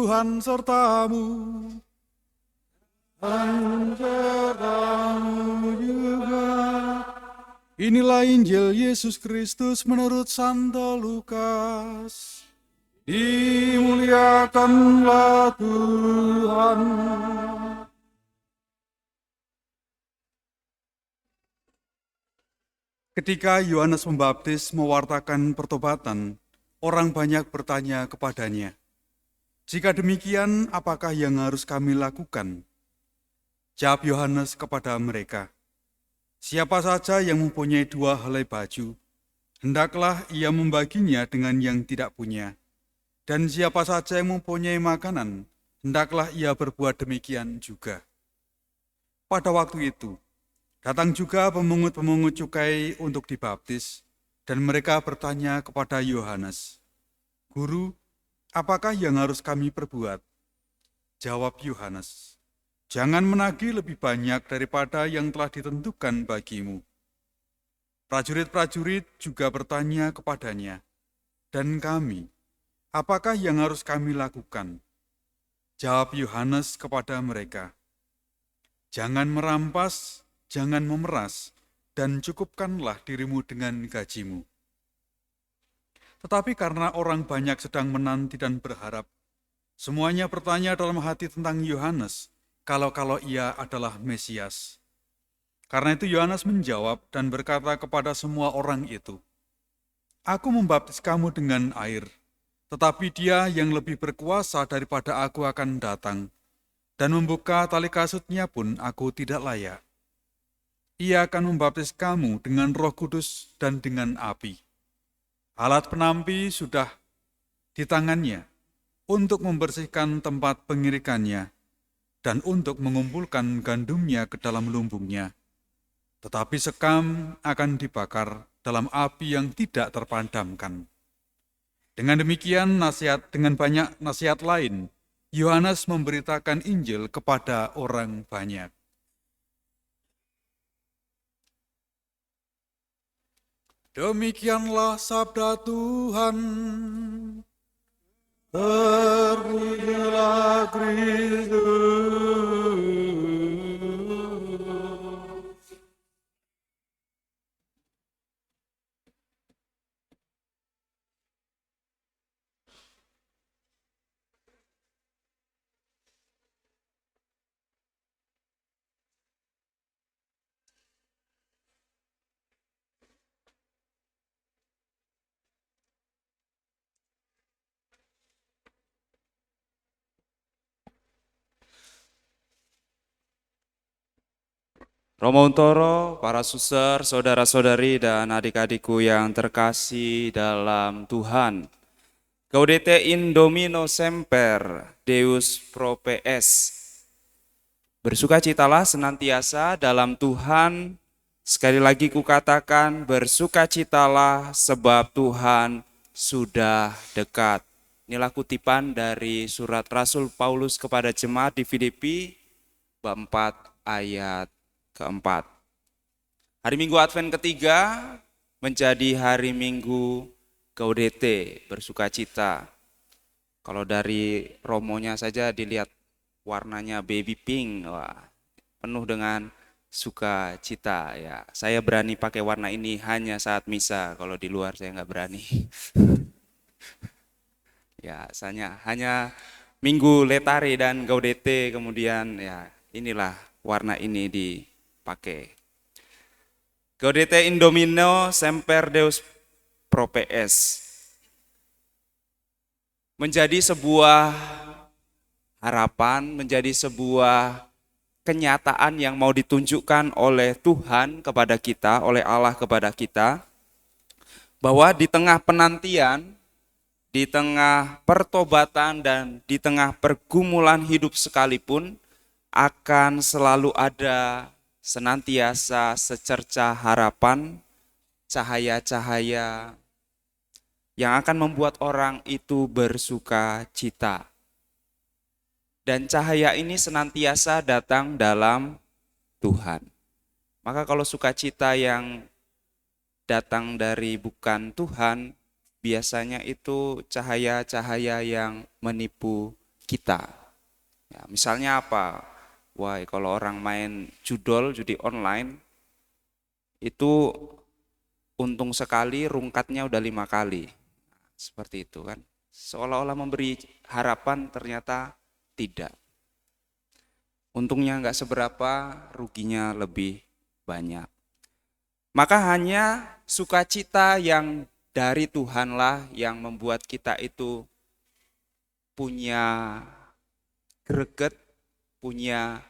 Tuhan sertamu. Dan sertamu juga. Inilah Injil Yesus Kristus menurut Santo Lukas. Dimuliakanlah Tuhan. Ketika Yohanes Pembaptis mewartakan pertobatan, orang banyak bertanya kepadanya, "Jika demikian, apakah yang harus kami lakukan?" Jawab Yohanes kepada mereka, "Siapa saja yang mempunyai 2 helai baju, hendaklah ia membaginya dengan yang tidak punya. Dan siapa saja yang mempunyai makanan, hendaklah ia berbuat demikian juga." Pada waktu itu, datang juga pemungut-pemungut cukai untuk dibaptis, dan mereka bertanya kepada Yohanes, "Guru, apakah yang harus kami perbuat?" Jawab Yohanes, "Jangan menagih lebih banyak daripada yang telah ditentukan bagimu." Prajurit-prajurit juga bertanya kepadanya, "Dan kami, apakah yang harus kami lakukan?" Jawab Yohanes kepada mereka, "Jangan merampas, jangan memeras, dan cukupkanlah dirimu dengan gajimu." Tetapi karena orang banyak sedang menanti dan berharap, semuanya bertanya dalam hati tentang Yohanes, kalau ia adalah Mesias. Karena itu Yohanes menjawab dan berkata kepada semua orang itu, "Aku membaptis kamu dengan air, tetapi Dia yang lebih berkuasa daripada aku akan datang, dan membuka tali kasutnya pun aku tidak layak. Ia akan membaptis kamu dengan Roh Kudus dan dengan api. Alat penampi sudah di tangannya untuk membersihkan tempat pengirikannya dan untuk mengumpulkan gandumnya ke dalam lumbungnya. Tetapi sekam akan dibakar dalam api yang tidak terpadamkan." Dengan demikian, dengan banyak nasihat lain, Yohanes memberitakan Injil kepada orang banyak. Demikianlah sabda Tuhan. Terpujilah Kristus. Romo Untoro, para suster, saudara-saudari, dan adik-adikku yang terkasih dalam Tuhan. Gaudete in Domino Semper, Deus Propes. Bersukacitalah senantiasa dalam Tuhan. Sekali lagi kukatakan, bersukacitalah sebab Tuhan sudah dekat. Inilah kutipan dari surat Rasul Paulus kepada jemaat di Filipi, bab 4 ayat keempat. Hari Minggu Advent ketiga menjadi hari Minggu Gaudete, bersukacita. Kalau dari romonya saja dilihat warnanya baby pink, wah, penuh dengan sukacita ya. Saya berani pakai warna ini hanya saat misa, kalau di luar saya nggak berani. Ya, hanya Minggu Letare dan Gaudete, kemudian ya inilah warna ini dipakai. Gaudete in Domino Semper Deus Propes. Menjadi sebuah harapan, menjadi sebuah kenyataan yang mau ditunjukkan oleh Tuhan kepada kita, oleh Allah kepada kita, bahwa di tengah penantian, di tengah pertobatan, dan di tengah pergumulan hidup sekalipun, akan selalu ada senantiasa secerca harapan, cahaya-cahaya yang akan membuat orang itu bersuka cita. Dan cahaya ini senantiasa datang dalam Tuhan. Maka kalau sukacita yang datang dari bukan Tuhan, biasanya itu cahaya-cahaya yang menipu kita. Ya, misalnya apa? Wah, kalau orang main judi online, itu untung sekali, rungkatnya udah 5 kali. Seperti itu kan. Seolah-olah memberi harapan, ternyata tidak. Untungnya nggak seberapa, ruginya lebih banyak. Maka hanya sukacita yang dari Tuhanlah yang membuat kita itu punya greget, punya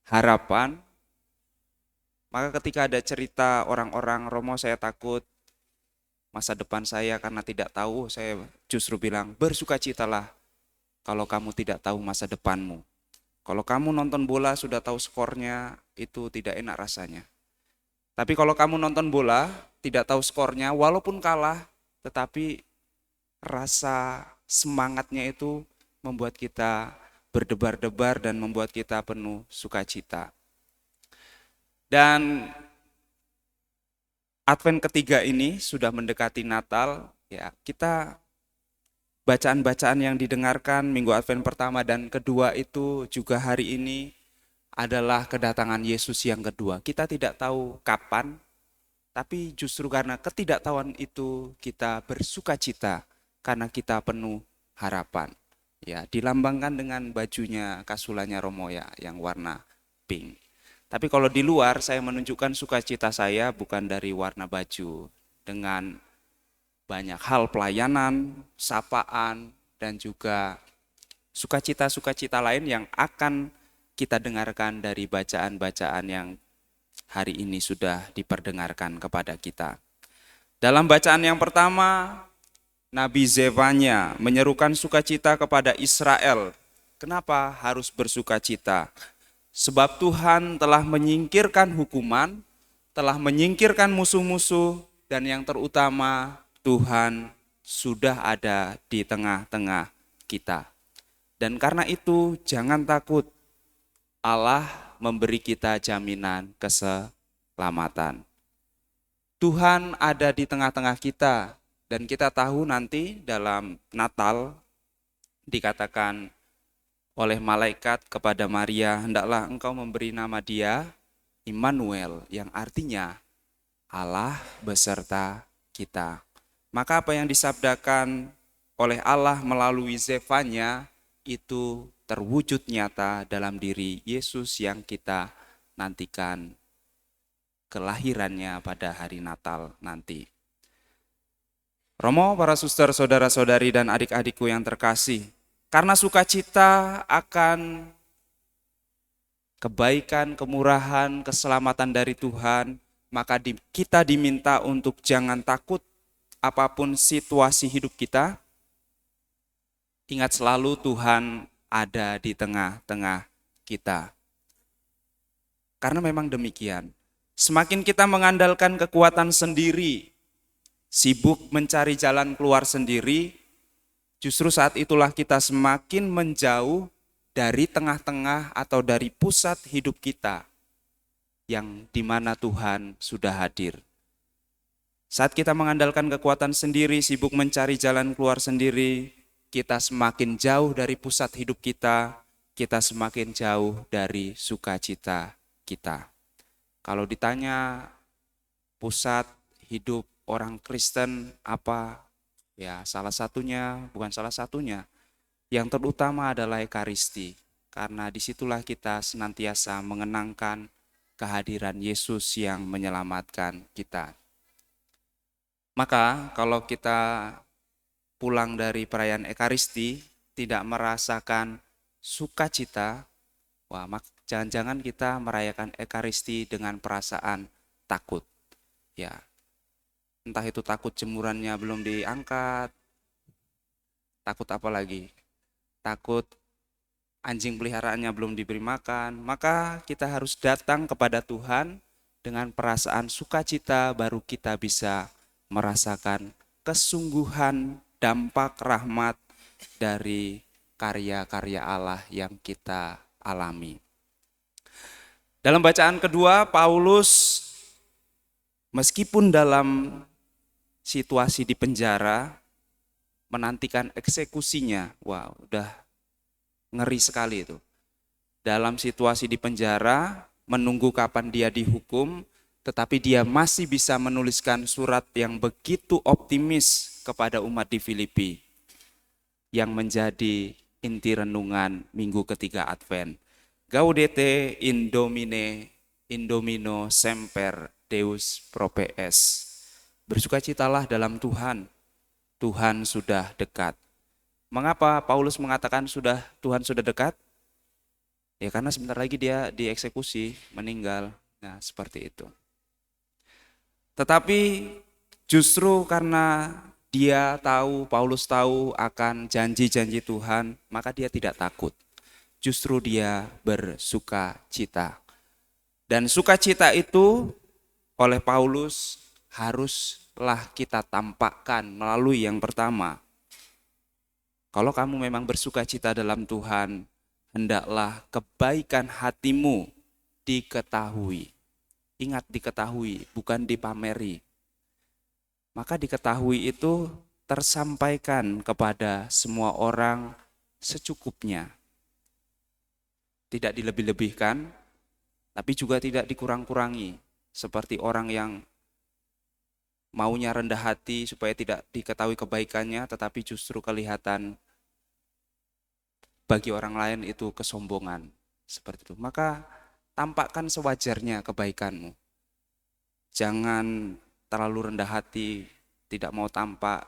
harapan. Maka ketika ada cerita orang-orang, Romo saya takut masa depan saya karena tidak tahu, saya justru bilang bersukacitalah kalau kamu tidak tahu masa depanmu. Kalau kamu nonton bola sudah tahu skornya, itu tidak enak rasanya. Tapi kalau kamu nonton bola, tidak tahu skornya, walaupun kalah, tetapi rasa semangatnya itu membuat kita berdebar-debar dan membuat kita penuh sukacita. Dan Advent ketiga ini sudah mendekati Natal, ya kita bacaan-bacaan yang didengarkan minggu Advent pertama dan kedua itu juga hari ini adalah kedatangan Yesus yang kedua. Kita tidak tahu kapan, tapi justru karena ketidaktahuan itu kita bersukacita karena kita penuh harapan. Ya, dilambangkan dengan bajunya kasulannya Romo ya yang warna pink. Tapi kalau di luar saya menunjukkan sukacita saya bukan dari warna baju, dengan banyak hal pelayanan, sapaan, dan juga sukacita-sukacita lain yang akan kita dengarkan dari bacaan-bacaan yang hari ini sudah diperdengarkan kepada kita. Dalam bacaan yang pertama, Nabi Zefanya menyerukan sukacita kepada Israel. Kenapa harus bersukacita? Sebab Tuhan telah menyingkirkan hukuman, telah menyingkirkan musuh-musuh, dan yang terutama Tuhan sudah ada di tengah-tengah kita. Dan karena itu jangan takut, Allah memberi kita jaminan keselamatan. Tuhan ada di tengah-tengah kita, dan kita tahu nanti dalam Natal dikatakan oleh malaikat kepada Maria, hendaklah engkau memberi nama dia Immanuel, yang artinya Allah beserta kita. Maka apa yang disabdakan oleh Allah melalui Zefanya itu terwujud nyata dalam diri Yesus yang kita nantikan kelahirannya pada hari Natal nanti. Romo, para suster, saudara-saudari, dan adik-adikku yang terkasih, karena sukacita akan kebaikan, kemurahan, keselamatan dari Tuhan, maka kita diminta untuk jangan takut apapun situasi hidup kita. Ingat selalu Tuhan ada di tengah-tengah kita. Karena memang demikian. Semakin kita mengandalkan kekuatan sendiri, sibuk mencari jalan keluar sendiri, justru saat itulah kita semakin menjauh dari tengah-tengah atau dari pusat hidup kita yang dimana Tuhan sudah hadir. Saat kita mengandalkan kekuatan sendiri, sibuk mencari jalan keluar sendiri, kita semakin jauh dari pusat hidup kita semakin jauh dari sukacita kita. Kalau ditanya pusat hidup orang Kristen apa? Ya salah satunya, bukan salah satunya, yang terutama adalah Ekaristi. Karena disitulah kita senantiasa mengenangkan kehadiran Yesus yang menyelamatkan kita. Maka kalau kita pulang dari perayaan Ekaristi tidak merasakan sukacita, wah, jangan-jangan kita merayakan Ekaristi dengan perasaan takut. Ya, entah itu takut jemurannya belum diangkat, takut apa lagi? Takut anjing peliharaannya belum diberi makan. Maka kita harus datang kepada Tuhan dengan perasaan sukacita, baru kita bisa merasakan kesungguhan dampak rahmat dari karya-karya Allah yang kita alami. Dalam bacaan kedua, Paulus meskipun dalam situasi di penjara menantikan eksekusinya, wah udah ngeri sekali itu. Dalam situasi di penjara, menunggu kapan dia dihukum, tetapi dia masih bisa menuliskan surat yang begitu optimis kepada umat di Filipi, yang menjadi inti renungan minggu ketiga Advent. Gaudete in Domine, in Domino semper Deus propes. Bersukacitalah dalam Tuhan, Tuhan sudah dekat. Mengapa Paulus mengatakan Tuhan sudah dekat? Ya karena sebentar lagi dia dieksekusi, meninggal. Nah, seperti itu. Tetapi justru karena Paulus tahu akan janji-janji Tuhan, maka dia tidak takut. Justru dia bersuka cita. Dan sukacita itu oleh Paulus haruslah kita tampakkan melalui yang pertama. Kalau kamu memang bersuka cita dalam Tuhan, hendaklah kebaikan hatimu diketahui. Ingat, diketahui, bukan dipameri. Maka diketahui itu tersampaikan kepada semua orang secukupnya. Tidak dilebih-lebihkan, tapi juga tidak dikurang-kurangi. Seperti orang yang maunya rendah hati supaya tidak diketahui kebaikannya, tetapi justru kelihatan bagi orang lain itu kesombongan. Seperti itu. Maka tampakkan sewajarnya kebaikanmu. Jangan terlalu rendah hati, tidak mau tampak,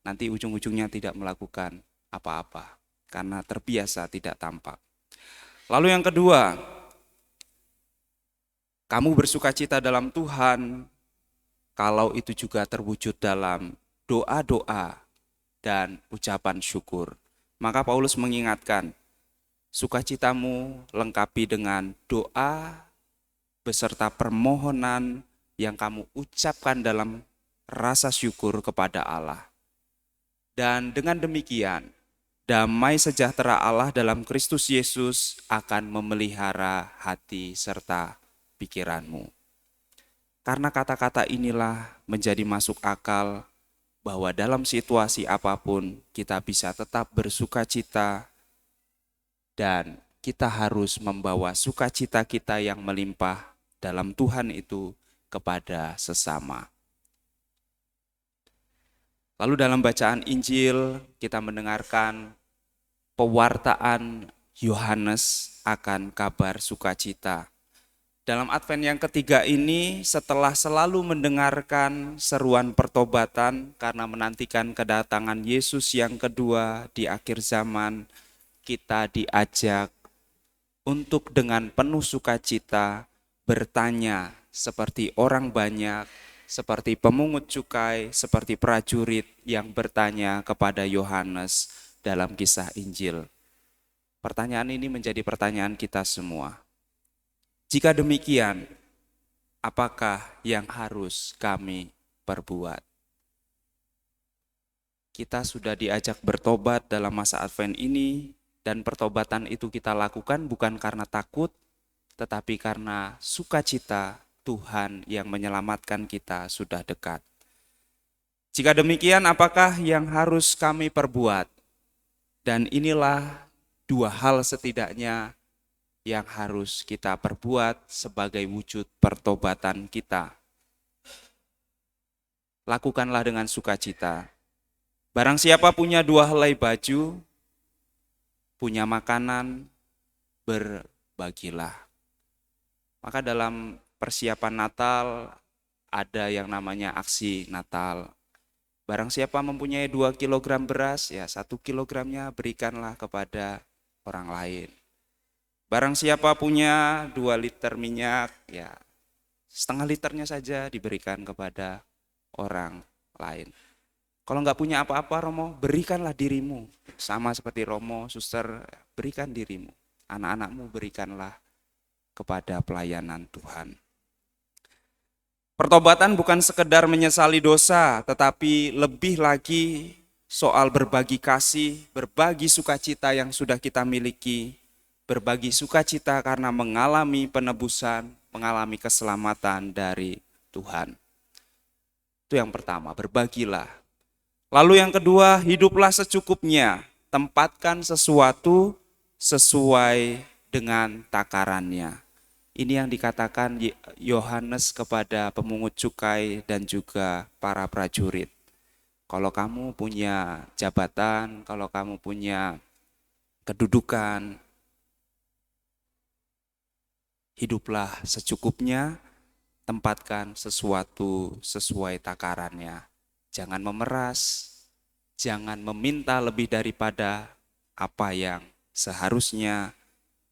nanti ujung-ujungnya tidak melakukan apa-apa. Karena terbiasa tidak tampak. Lalu yang kedua, kamu bersukacita dalam Tuhan, kalau itu juga terwujud dalam doa-doa dan ucapan syukur. Maka Paulus mengingatkan, sukacitamu lengkapi dengan doa beserta permohonan yang kamu ucapkan dalam rasa syukur kepada Allah. Dan dengan demikian, damai sejahtera Allah dalam Kristus Yesus akan memelihara hati serta pikiranmu. Karena kata-kata inilah menjadi masuk akal bahwa dalam situasi apapun kita bisa tetap bersukacita dan kita harus membawa sukacita kita yang melimpah dalam Tuhan itu kepada sesama. Lalu dalam bacaan Injil kita mendengarkan pewartaan Yohanes akan kabar sukacita. Dalam Advent yang ketiga ini, setelah selalu mendengarkan seruan pertobatan karena menantikan kedatangan Yesus yang kedua di akhir zaman, kita diajak untuk dengan penuh sukacita bertanya seperti orang banyak, seperti pemungut cukai, seperti prajurit yang bertanya kepada Yohanes dalam kisah Injil. Pertanyaan ini menjadi pertanyaan kita semua. Jika demikian, apakah yang harus kami perbuat? Kita sudah diajak bertobat dalam masa Advent ini, dan pertobatan itu kita lakukan bukan karena takut, tetapi karena sukacita Tuhan yang menyelamatkan kita sudah dekat. Jika demikian, apakah yang harus kami perbuat? Dan inilah dua hal setidaknya yang harus kita perbuat sebagai wujud pertobatan kita. Lakukanlah dengan sukacita. Barang siapa punya 2 helai baju, punya makanan, berbagilah. Maka dalam persiapan Natal ada yang namanya aksi Natal. Barang siapa mempunyai 2 kilogram beras, ya 1 kilogramnya berikanlah kepada orang lain. Barang siapa punya 2 liter minyak, ya setengah liternya saja diberikan kepada orang lain. Kalau nggak punya apa-apa Romo, berikanlah dirimu. Sama seperti Romo, suster, berikan dirimu. Anak-anakmu berikanlah kepada pelayanan Tuhan. Pertobatan bukan sekedar menyesali dosa, tetapi lebih lagi soal berbagi kasih, berbagi sukacita yang sudah kita miliki, berbagi sukacita karena mengalami penebusan, mengalami keselamatan dari Tuhan. Itu yang pertama, berbagilah. Lalu yang kedua, hiduplah secukupnya, tempatkan sesuatu sesuai dengan takarannya. Ini yang dikatakan Yohanes kepada pemungut cukai dan juga para prajurit. Kalau kamu punya jabatan, kalau kamu punya kedudukan, hiduplah secukupnya, tempatkan sesuatu sesuai takarannya. Jangan memeras, jangan meminta lebih daripada apa yang seharusnya.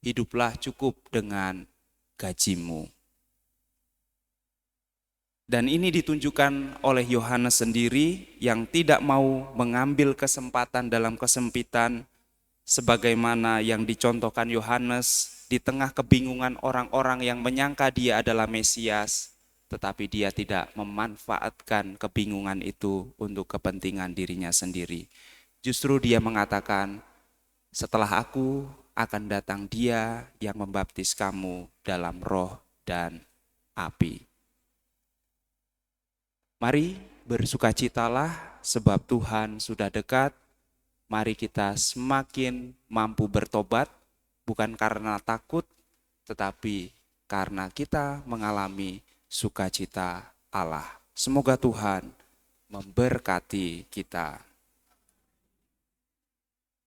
Hiduplah cukup dengan gajimu. Dan ini ditunjukkan oleh Yohanes sendiri yang tidak mau mengambil kesempatan dalam kesempitan sebagaimana yang dicontohkan Yohanes di tengah kebingungan orang-orang yang menyangka dia adalah Mesias, tetapi dia tidak memanfaatkan kebingungan itu untuk kepentingan dirinya sendiri. Justru dia mengatakan, setelah aku akan datang dia yang membaptis kamu dalam roh dan api. Mari bersukacitalah sebab Tuhan sudah dekat. Mari kita semakin mampu bertobat, bukan karena takut, tetapi karena kita mengalami sukacita Allah. Semoga Tuhan memberkati kita.